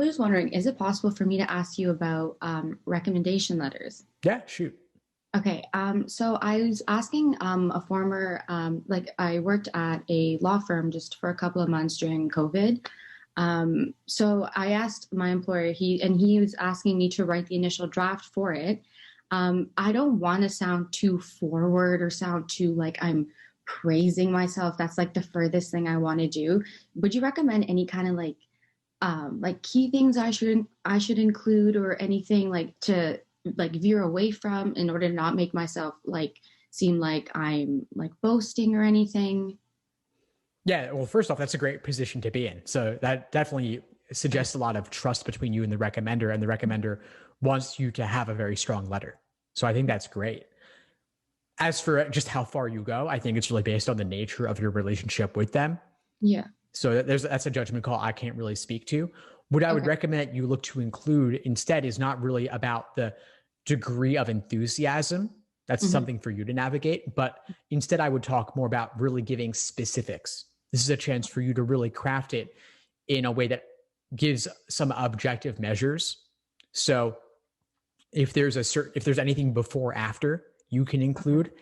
was wondering, is it possible for me to ask you about recommendation letters? Yeah, shoot. Okay, so I was asking a former, like I worked at a law firm just for a couple of months during COVID. So I asked my employer, he was asking me to write the initial draft for it. I don't want to sound too forward or sound too like I'm praising myself. That's like the furthest thing I want to do. Would you recommend any kind of like key things I should include or anything like to like veer away from in order to not make myself like seem like I'm like boasting or anything? Yeah, well, first off, that's a great position to be in. So that definitely suggests a lot of trust between you and the recommender wants you to have a very strong letter. So I think that's great. As for just how far you go, I think it's really based on the nature of your relationship with them. Yeah. So that's a judgment call I can't really speak to. What I would Okay. recommend you look to include instead is not really about the degree of enthusiasm. That's Hmm. something for you to navigate. But instead, I would talk more about really giving specifics. This is a chance for you to really craft it in a way that gives some objective measures. So if there's anything before after you can Okay. include,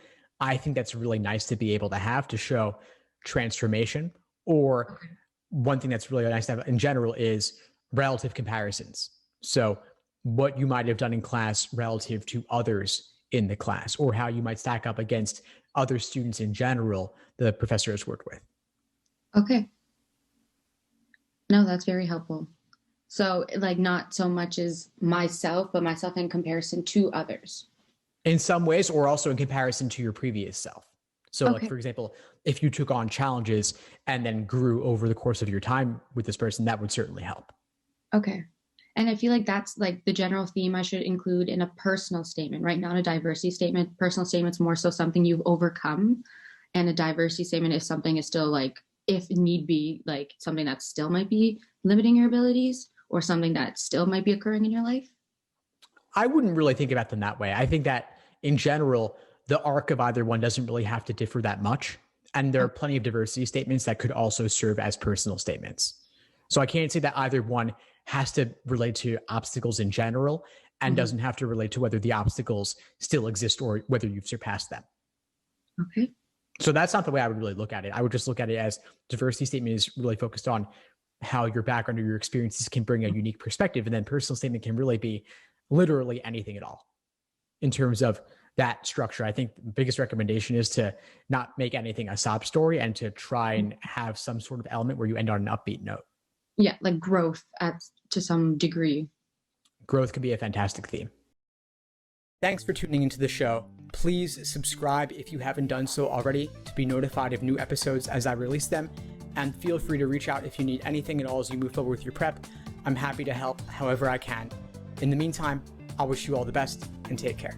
I think that's really nice to be able to have to show transformation. Or Okay. one thing that's really nice to have in general is relative comparisons. So what you might have done in class relative to others in the class, or how you might stack up against other students in general the professor has worked with. Okay. No, that's very helpful. So like not so much as myself, but myself in comparison to others. In some ways, or also in comparison to your previous self. So, like, Okay. for example, if you took on challenges and then grew over the course of your time with this person, that would certainly help. Okay. And I feel like that's like the general theme I should include in a personal statement, right? Not a diversity statement. Personal statement's more so something you've overcome, and a diversity statement is something is still like, if need be, like something that still might be limiting your abilities or something that still might be occurring in your life. I wouldn't really think about them that way. I think that in general, the arc of either one doesn't really have to differ that much. And there are Okay. plenty of diversity statements that could also serve as personal statements. So I can't say that either one has to relate to obstacles in general and Mhm. doesn't have to relate to whether the obstacles still exist or whether you've surpassed them. Okay. So that's not the way I would really look at it. I would just look at it as diversity statement is really focused on how your background or your experiences can bring a unique perspective. And then personal statement can really be literally anything at all in terms of that structure. I think the biggest recommendation is to not make anything a sob story and to try and have some sort of element where you end on an upbeat note. Yeah, like growth at to some degree. Growth can be a fantastic theme. Thanks for tuning into the show. Please subscribe if you haven't done so already to be notified of new episodes as I release them. And feel free to reach out if you need anything at all as you move forward with your prep. I'm happy to help however I can. In the meantime, I'll wish you all the best and take care.